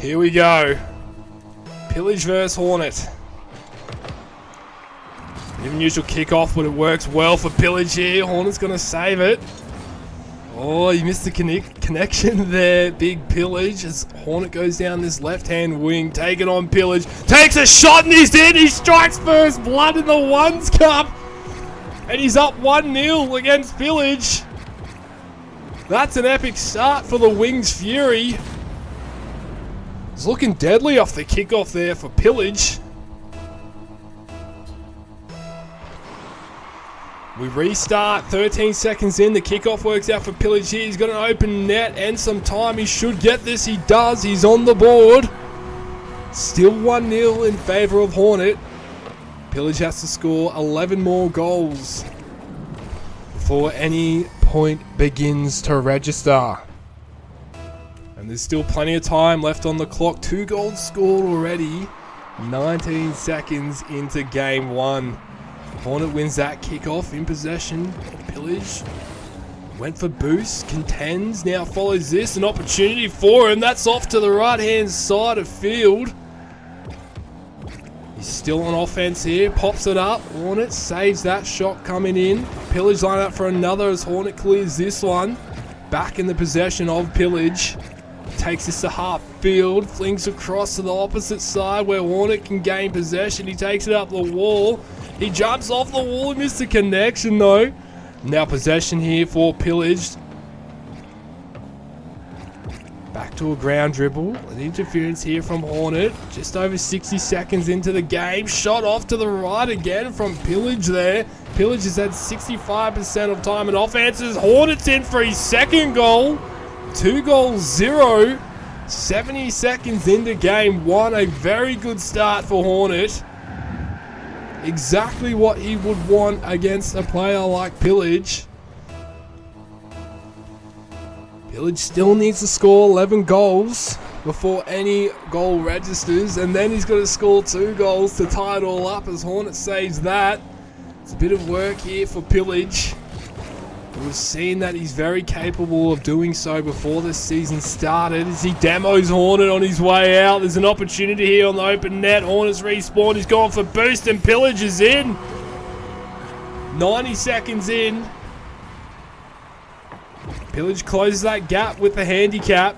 Here we go. Pillage versus Hornet. Even usual kickoff, but it works well for Pillage here. Hornet's going to save it. Oh, he missed the connection there. Big Pillage as Hornet goes down this left-hand wing. Taking on Pillage. Takes a shot and he's in. He strikes first blood in the Ones Cup. And he's up 1-0 against Pillage. That's an epic start for the Wings Fury. It's looking deadly off the kickoff there for Pillage. We restart, 13 seconds in, the kickoff works out for Pillage here. He's got an open net and some time. He should get this, he does, he's on the board. Still 1-0 in favour of Hornet. Pillage has to score 11 more goals before any point begins to register. And there's still plenty of time left on the clock. 2 goals scored already, 19 seconds into game 1. Hornet wins that kickoff in possession. Pillage went for boost, contends, now follows this, an opportunity for him. That's off to the right-hand side of field. He's still on offense here, pops it up. Hornet saves that shot coming in. Pillage line up for another as Hornet clears this one. Back in the possession of Pillage. Takes this to half field, flings across to the opposite side where Hornet can gain possession. He takes it up the wall. He jumps off the wall, missed the connection though. Now possession here for Pillage. Back to a ground dribble. An interference here from Hornet. Just over 60 seconds into the game. Shot off to the right again from Pillage there. Pillage has had 65% of time in offenses. Hornet's in for his second goal. 2-0. 70 seconds into game 1. A very good start for Hornet. Exactly what he would want against a player like Pillage. Pillage still needs to score 11 goals before any goal registers, and then he's got to score 2 goals to tie it all up as Hornet saves that. It's a bit of work here for Pillage. We've seen that he's very capable of doing so before this season started as he demos Hornet on his way out. There's an opportunity here on the open net. Hornet's respawned. He's gone for boost and Pillage is in. 90 seconds in. Pillage closes that gap with the handicap.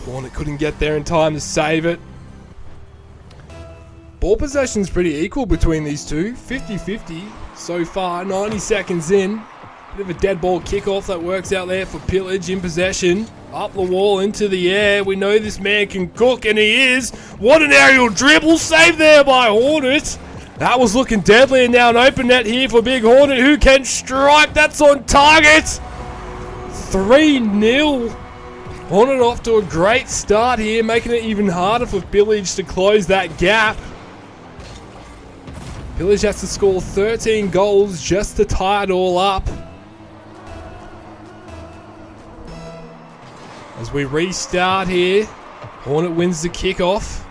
Hornet couldn't get there in time to save it. Ball possession's pretty equal between these two. 50-50 so far, 90 seconds in. Bit of a dead ball kickoff that works out there for Pillage in possession. Up the wall, into the air. We know this man can cook, and he is. What an aerial dribble. Saved there by Hornet. That was looking deadly, and now an open net here for Big Hornet, who can strike. That's on target. 3-0. Hornet off to a great start here, making it even harder for Pillage to close that gap. Pillage has to score 13 goals just to tie it all up. As we restart here, Hornet wins the kickoff.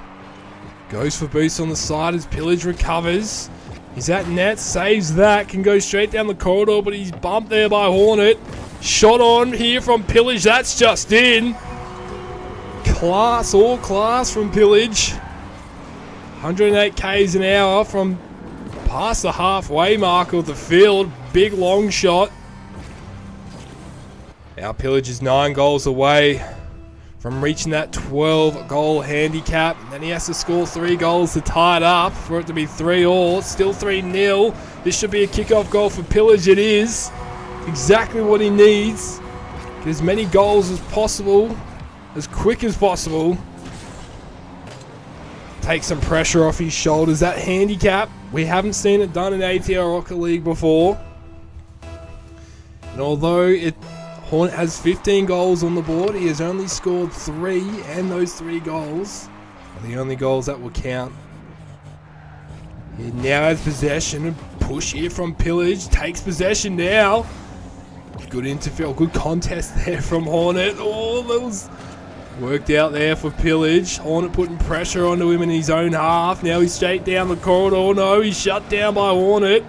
Goes for boost on the side as Pillage recovers. He's at net, saves that, can go straight down the corridor, but he's bumped there by Hornet. Shot on here from Pillage, that's just in. Class, all class from Pillage. 108 k's an hour from past the halfway mark of the field. Big long shot. Now Pillage is 9 goals away from reaching that 12-goal handicap. And then he has to score 3 goals to tie it up for it to be 3-3. Still 3-0. This should be a kickoff goal for Pillage. It is. Exactly what he needs. Get as many goals as possible, as quick as possible. Take some pressure off his shoulders. That handicap, we haven't seen it done in ATLRL League before. And although Hornet has 15 goals on the board, he has only scored 3, and those 3 goals are the only goals that will count. He now has possession, and push here from Pillage. Takes possession now. Good interfield, good contest there from Hornet. Oh, that was worked out there for Pillage. Hornet putting pressure onto him in his own half. Now he's straight down the corridor. No, he's shut down by Hornet.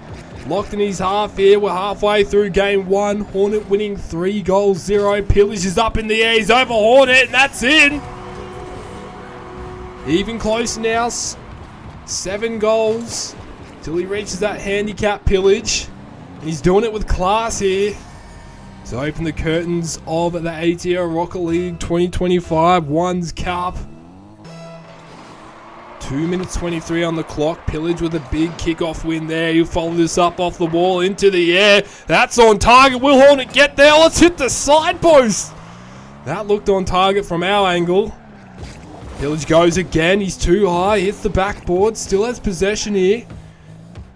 Locked in his half here. We're halfway through game 1. Hornet winning 3-0. Pillage is up in the air. He's over Hornet, and that's in. Even closer now. 7 goals till he reaches that handicap, Pillage. And he's doing it with class here. So open the curtains of the ATLRL Rocket League 2025 Ones Cup. 2 minutes 23 on the clock. Pillage with a big kickoff win there. He'll follow this up off the wall into the air. That's on target. Will Hornet get there? Let's hit the side post. That looked on target from our angle. Pillage goes again. He's too high. Hits the backboard. Still has possession here.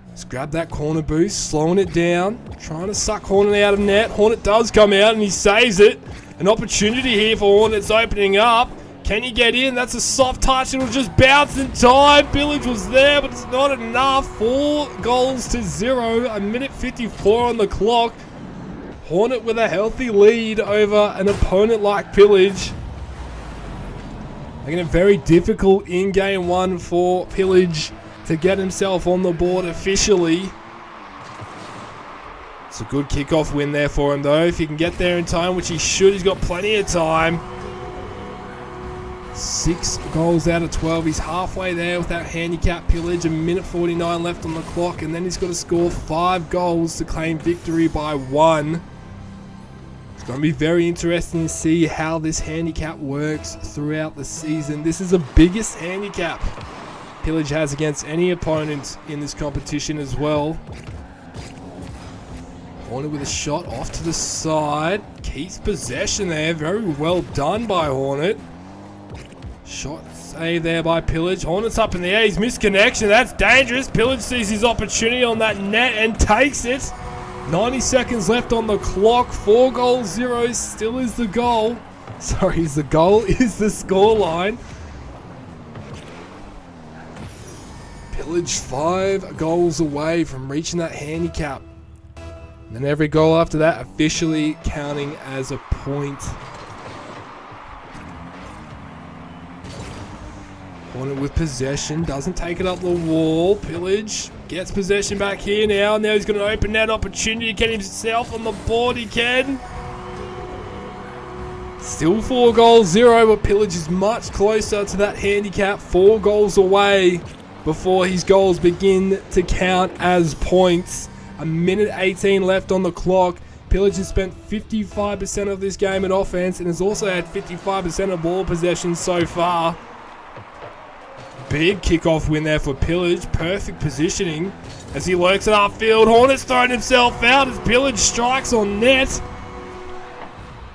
Let's grab that corner boost. Slowing it down. Trying to suck Hornet out of net. Hornet does come out and he saves it. An opportunity here for Hornet's opening up. Can he get in? That's a soft touch. It'll just bounce in time. Pillage was there, but it's not enough. 4-0. A minute 54 on the clock. Hornet with a healthy lead over an opponent like Pillage. Making it very difficult in game 1 for Pillage to get himself on the board officially. It's a good kickoff win there for him though. If he can get there in time, which he should, he's got plenty of time. 6 goals out of 12. He's halfway there with that handicap, Pillage. A minute 49 left on the clock, and then he's got to score 5 goals to claim victory by 1. It's going to be very interesting to see how this handicap works throughout the season. This is the biggest handicap Pillage has against any opponent in this competition as well. Hornet with a shot off to the side. Keeps possession there. Very well done by Hornet. Shot save there by Pillage. Hornet's up in the air. He's missed connection. That's dangerous. Pillage sees his opportunity on that net and takes it. 90 seconds left on the clock. 4-0 still is the goal. Sorry, the goal is the scoreline. Pillage 5 goals away from reaching that handicap. And then every goal after that officially counting as a point. Hornet with possession, doesn't take it up the wall. Pillage gets possession back here now. Now he's going to open that opportunity to get himself on the board. He can. Still 4-0, but Pillage is much closer to that handicap. 4 goals away before his goals begin to count as points. A minute 18 left on the clock. Pillage has spent 55% of this game in offense and has also had 55% of ball possession so far. Big kickoff win there for Pillage. Perfect positioning as he lurks at upfield. Hornet's thrown himself out as Pillage strikes on net.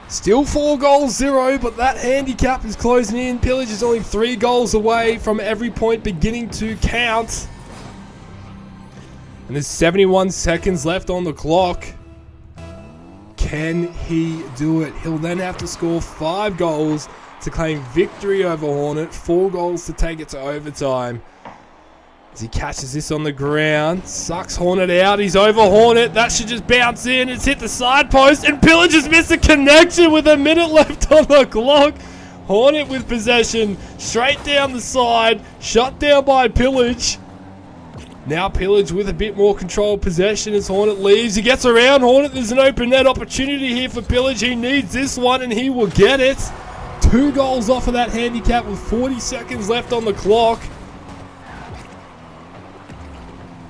Still 4-0, but that handicap is closing in. Pillage is only 3 goals away from every point beginning to count. And there's 71 seconds left on the clock. Can he do it? He'll then have to score 5 goals to claim victory over Hornet. 4 goals to take it to overtime. As he catches this on the ground, sucks Hornet out. He's over Hornet. That should just bounce in. It's hit the side post, and Pillage has missed a connection with a minute left on the clock. Hornet with possession, straight down the side, shut down by Pillage. Now Pillage with a bit more controlled possession as Hornet leaves. He gets around Hornet. There's an open net opportunity here for Pillage. He needs this one, and he will get it. 2 goals off of that handicap with 40 seconds left on the clock.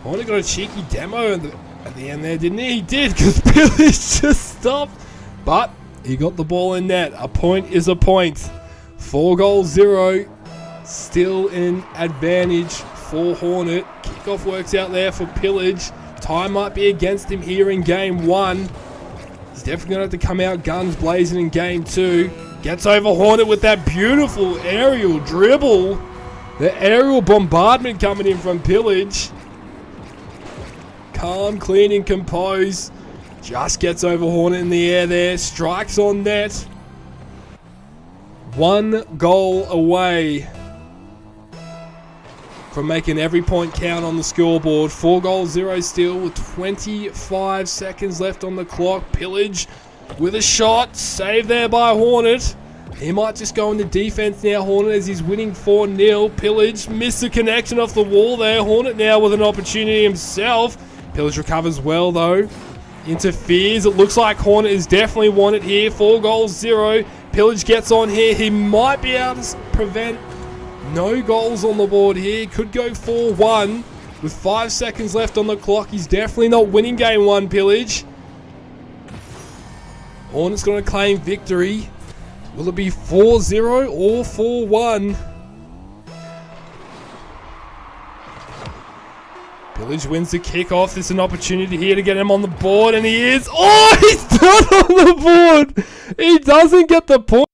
Hornet got a cheeky demo at the end there, didn't he? He did, because Pillage just stopped. But he got the ball in net. A point is a point. 4-0. Still in advantage for Hornet. Kickoff works out there for Pillage. Time might be against him here in game 1. He's definitely going to have to come out guns blazing in game 2. Gets over Hornet with that beautiful aerial dribble. The aerial bombardment coming in from Pillage. Calm, clean, and composed. Just gets over Hornet in the air there. Strikes on net. 1 goal away from making every point count on the scoreboard. 4-0 still with 25 seconds left on the clock. Pillage with a shot. Saved there by Hornet. He might just go into defense now, Hornet, as he's winning 4-0. Pillage missed the connection off the wall there. Hornet now with an opportunity himself. Pillage recovers well though. Interferes. It looks like Hornet is definitely wanted here. 4 goals, 0. Pillage gets on here. He might be able to prevent no goals on the board here. Could go 4-1 with 5 seconds left on the clock. He's definitely not winning game 1, Pillage. Hornet's going to claim victory. Will it be 4-0 or 4-1? Pillage wins the kickoff. There's an opportunity here to get him on the board, and he is. Oh, he's not on the board. He doesn't get the point.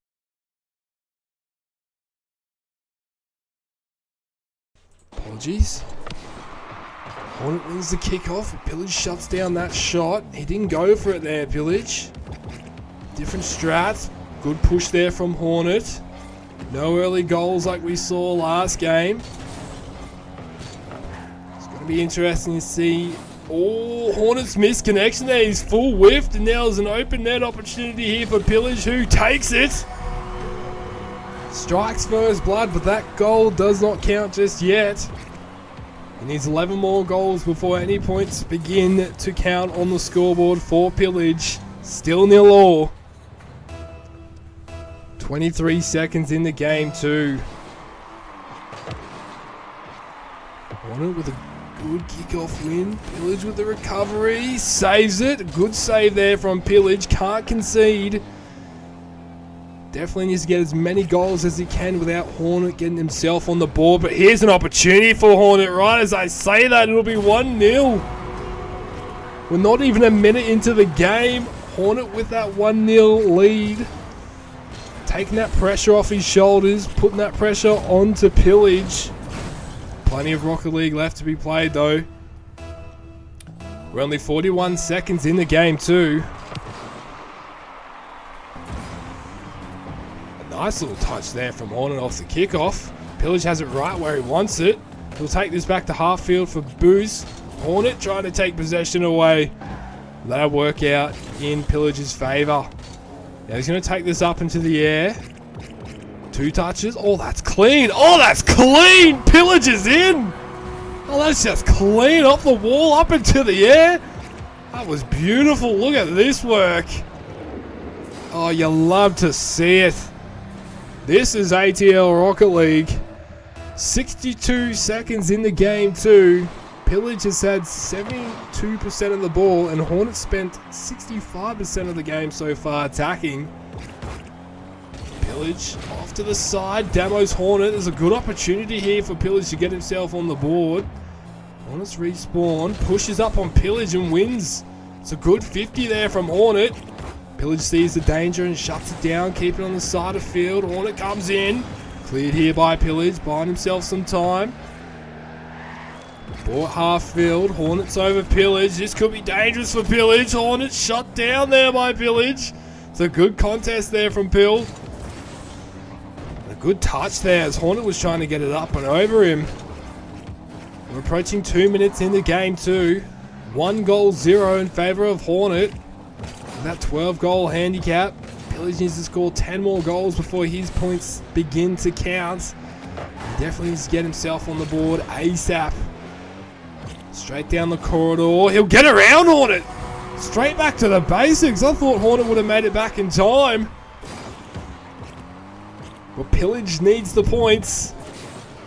Apologies. Hornet wins the kickoff. Pillage shuts down that shot. He didn't go for it there, Pillage. Different strats. Good push there from Hornet. No early goals like we saw last game. Be interesting to see. Oh, Hornet's missed connection there. He's full whiffed, and now there's an open net opportunity here for Pillage, who takes it. Strikes first blood, but that goal does not count just yet. He needs 11 more goals before any points begin to count on the scoreboard for Pillage. Still 0-all. 23 seconds in the game too. Hornet with a good kickoff win. Pillage with the recovery. Saves it. Good save there from Pillage. Can't concede. Definitely needs to get as many goals as he can without Hornet getting himself on the board. But here's an opportunity for Hornet. Right as I say that, it'll be 1-0. We're not even a minute into the game. Hornet with that 1-0 lead. Taking that pressure off his shoulders. Putting that pressure onto Pillage. Plenty of Rocket League left to be played though. We're only 41 seconds in the game too. A nice little touch there from Hornet off the kickoff. Pillage has it right where he wants it. He'll take this back to half field for Boost. Hornet trying to take possession away. That'll work out in Pillage's favour. Now he's going to take this up into the air. 2 touches. Oh, that's clean. Oh, that's clean. Pillage is in. Oh, that's just clean off the wall up into the air. That was beautiful. Look at this work. Oh, you love to see it. This is ATL Rocket League. 62 seconds in the game too. Pillage has had 72% of the ball, and Hornet spent 65% of the game so far attacking. Pillage off to the side, demos Hornet. There's a good opportunity here for Pillage to get himself on the board. Hornet's respawn, pushes up on Pillage and wins. It's a good 50 there from Hornet. Pillage sees the danger and shuts it down, keeping it on the side of field. Hornet comes in, cleared here by Pillage, buying himself some time. Bought half field, Hornet's over Pillage. This could be dangerous for Pillage. Hornet shut down there by Pillage. It's a good contest there from Pill. Good touch there as Hornet was trying to get it up and over him. We're approaching 2 minutes in the game too. 1 goal, 0 in favour of Hornet. With that 12-goal handicap, Pillage needs to score 10 more goals before his points begin to count. He definitely needs to get himself on the board ASAP. Straight down the corridor. He'll get around Hornet. Straight back to the basics. I thought Hornet would have made it back in time. But Pillage needs the points.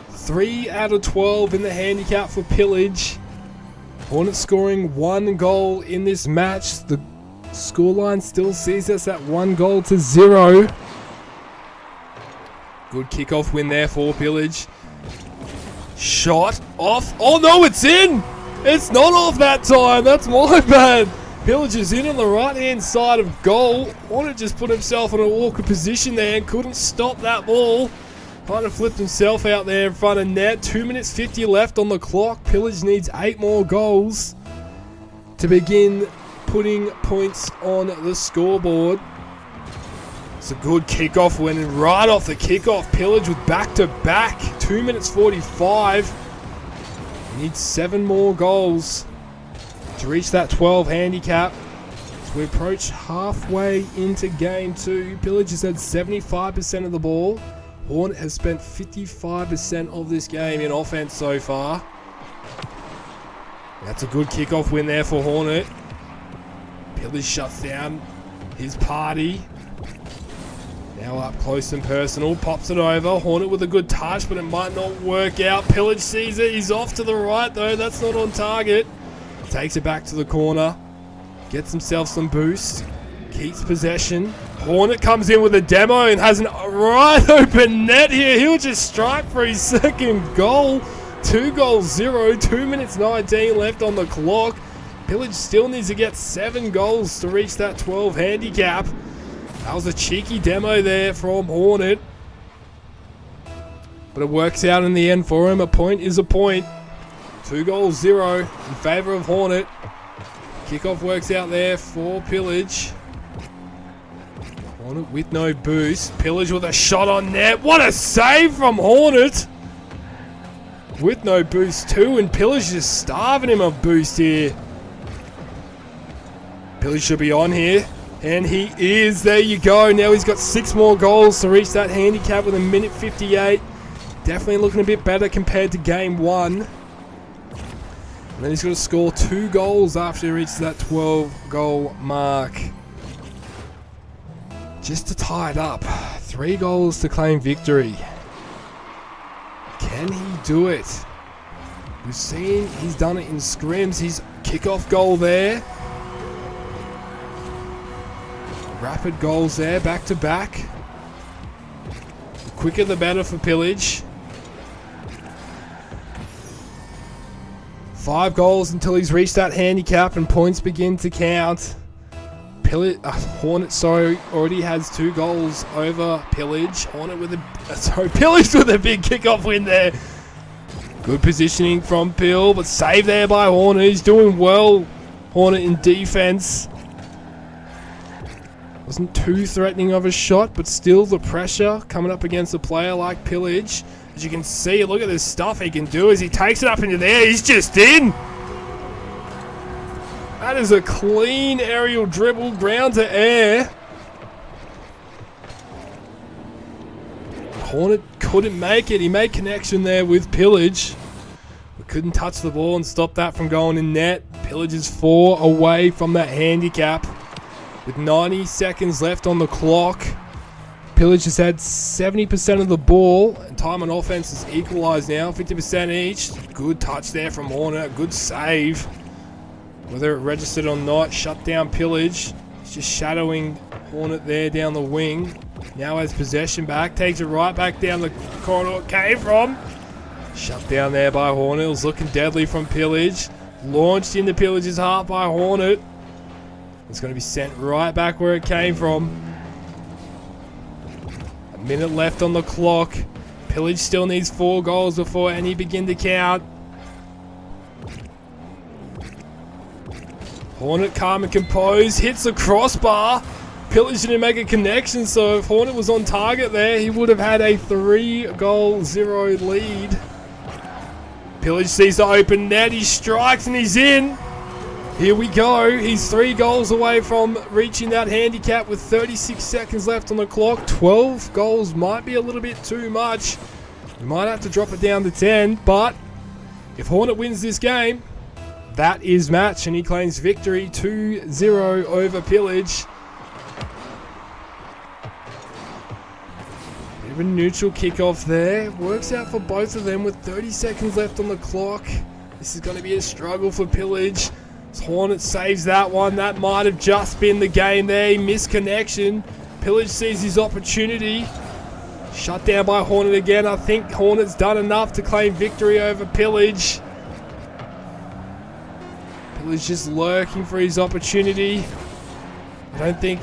3 out of 12 in the handicap for Pillage. Hornet scoring 1 goal in this match. The scoreline still sees us at 1-0. Good kickoff win there for Pillage. Shot off. Oh no, it's in! It's not off that time. That's my bad. Pillage is in on the right-hand side of goal. Hornet just put himself in an awkward position there and couldn't stop that ball. Kind of flipped himself out there in front of net. 2 minutes 50 left on the clock. Pillage needs 8 more goals to begin putting points on the scoreboard. It's a good kickoff win, and right off the kickoff, Pillage with back-to-back. 2 minutes 45. He needs 7 more goals to reach that 12 handicap. As we approach halfway into game 2, Pillage has had 75% of the ball. Hornet has spent 55% of this game in offense so far. That's a good kickoff win there for Hornet. Pillage shuts down his party. Now up close and personal, pops it over. Hornet with a good touch, but it might not work out. Pillage sees it. He's off to the right, though. That's not on target. Takes it back to the corner. Gets himself some boost. Keeps possession. Hornet comes in with a demo and has a right open net here. He'll just strike for his second goal. 2-0, 2 minutes 19 left on the clock. Pillage still needs to get 7 goals to reach that 12 handicap. That was a cheeky demo there from Hornet. But it works out in the end for him. A point is a point. 2-0 in favour of Hornet. Kickoff works out there for Pillage. Hornet with no boost. Pillage with a shot on net. What a save from Hornet! With no boost too, and Pillage just starving him of boost here. Pillage should be on here. And he is. There you go. Now he's got 6 more goals to reach that handicap with a minute 58. Definitely looking a bit better compared to game 1. And then he's got to score 2 goals after he reaches that 12-goal mark. Just to tie it up. 3 goals to claim victory. Can he do it? We've seen he's done it in scrims. His kickoff goal there. Rapid goals there, back to back. The quicker the better for Pillage. 5 goals until he's reached that handicap and points begin to count. Hornet, already has 2 goals over Pillage. Hornet with Pillage with a big kickoff win there. Good positioning from Pill, but saved there by Hornet. He's doing well, Hornet, in defense. Wasn't too threatening of a shot, but still the pressure coming up against a player like Pillage. As you can see, look at the stuff he can do as he takes it up into there. He's just in. That is a clean aerial dribble, ground to air. Hornet couldn't make it. He made connection there with Pillage, but couldn't touch the ball and stop that from going in net. Pillage is 4 away from that handicap. With 90 seconds left on the clock, Pillage has had 70% of the ball, and time on offense is equalised now, 50% each. Good touch there from Hornet, good save. Whether it registered or not, shut down Pillage. He's just shadowing Hornet there down the wing. Now has possession back, takes it right back down the corridor it came from. Shut down there by Hornet. It was looking deadly from Pillage. Launched into Pillage's heart by Hornet. It's going to be sent right back where it came from. A minute left on the clock. Pillage still needs 4 goals before any begin to count. Hornet calm and composed. Hits the crossbar. Pillage didn't make a connection, so if Hornet was on target there, he would have had a 3-0 lead. Pillage sees the open net. He strikes and he's in. Here we go. He's 3 goals away from reaching that handicap with 36 seconds left on the clock. 12 goals might be a little bit too much. We might have to drop it down to 10, but if Hornet wins this game, that is match, and he claims victory 2-0 over Pillage. Bit of a neutral kickoff there. Works out for both of them with 30 seconds left on the clock. This is going to be a struggle for Pillage. Hornet saves that one. That might have just been the game there. He missed connection. Pillage sees his opportunity. Shut down by Hornet again. I think Hornet's done enough to claim victory over Pillage. Pillage just lurking for his opportunity. I don't think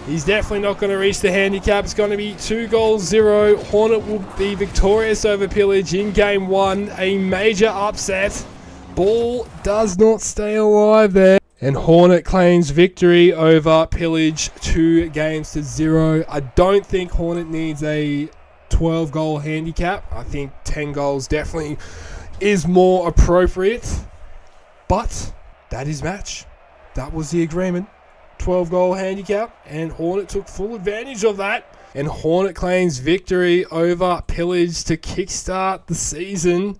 he's definitely not going to reach the handicap. It's going to be 2-0. Hornet will be victorious over Pillage in game 1. A major upset. Ball does not stay alive there. And Hornet claims victory over Pillage 2-0. I don't think Hornet needs a 12-goal handicap. I think 10 goals definitely is more appropriate. But that is match. That was the agreement. 12-goal handicap. And Hornet took full advantage of that. And Hornet claims victory over Pillage to kickstart the season.